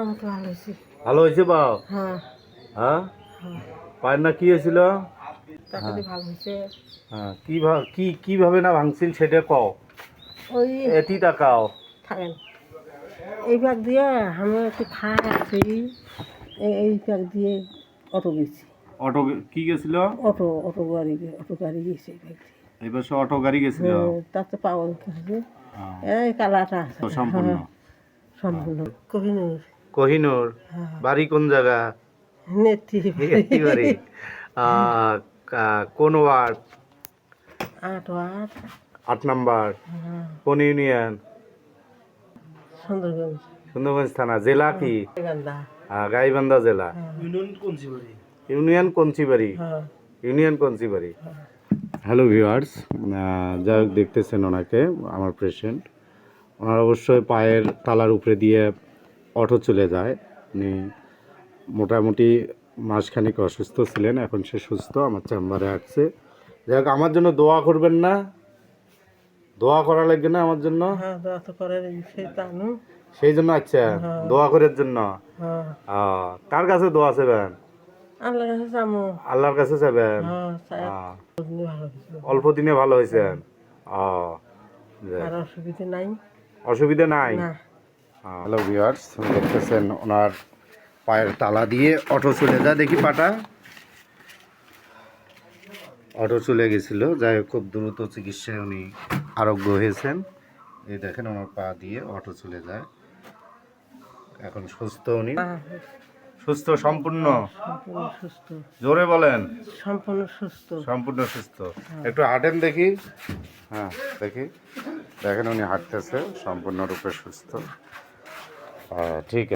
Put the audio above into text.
মতো ভালো হয়েছে। ভালো হয়েছে বাপ? হ্যাঁ হ্যাঁ, হ্যাঁ, পায়ের না কি হয়েছিল? তাড়াতাড়ি ভালো হয়েছে। হ্যাঁ, কিভাবে না ভাঙছিল সেটা কও, ওই এটি তাকাও। থাকেন এই ব্যাগ দিয়ে আমি একটু খাচ্ছি, এই ব্যাগ দিয়ে অটো গেছি। অটো কি গেছিল? অটো গাড়ি গেছে এই ব্যাগ দিয়ে। এই বছর অটো গাড়ি গেছিল। তার তো পাওয়া গেছে। হ্যাঁ, এই কালাটা আছে তো সম্পূর্ণ সম্পূর্ণ কোহিনুর। কোহিনুর। হ্যাঁ বাড়ি কোন জায়গা? নেত্রী একটি বাড়ি। কোন ওয়ার্ড? 8 8 নাম্বার। হ্যাঁ, কোন ইউনিয়ন? সুন্দরগঞ্জ। সুন্দরগঞ্জ থানা। জেলা কি? গান্দা। গাইবান্ধা জেলা। ইউনিয়ন কঞ্চিবাড়ি। হ্যাঁ ইউনিয়ন কঞ্চিবাড়ি। হ্যালো ভিউয়ার্স, যাই হোক দেখতেছেন ওনাকে, আমার পেশেন্ট। ওনার অবশ্যই পায়ের তালার উপরে দিয়ে অটো চলে যায়। উনি মোটামুটি মাসখানেক অসুস্থ ছিলেন, এখন সে সুস্থ, আমার চেম্বারে আসছে। যাই হোক, আমার জন্য দোয়া করবেন না? দোয়া করা লাগবে না আমার জন্য? হ্যাঁ, দোয়া তো করে সেই জানো। সেই জন্য আচ্ছা, দোয়া করার জন্য। হ্যাঁ, কার কাছে দোয়া চাইবেন? আল্লাহর কাছে যাবো। আল্লাহর কাছে চাইবেন। হ্যাঁ, ভালো হয়েছিল। অল্প দিনে ভালো হয়েছেন। আর অসুবিধা নাই। অসুবিধা নাই। না। হ্যালো ভিউয়ার্স, দেখতেছেন ওনার পায়ের তালা দিয়ে অটো চলে যায়। দেখি পাটা, অটো চলে গেছিল। যাই হোক, খুব দ্রুত চিকিৎসায় উনি আরোগ্য হয়েছেন। এই দেখেন ওনার পা দিয়ে অটো চলে যায়, এখন সুস্থ উনি। সুস্থ সম্পূর্ণ? সম্পূর্ণ সুস্থ। জোরে বলেন। সম্পূর্ণ সুস্থ। সম্পূর্ণ সুস্থ। একটু হাঁটেন দেখি। হ্যাঁ, দেখি, দেখেন উনি হাঁটতেছে, সম্পূর্ণরূপে সুস্থ। ঠিক আছে।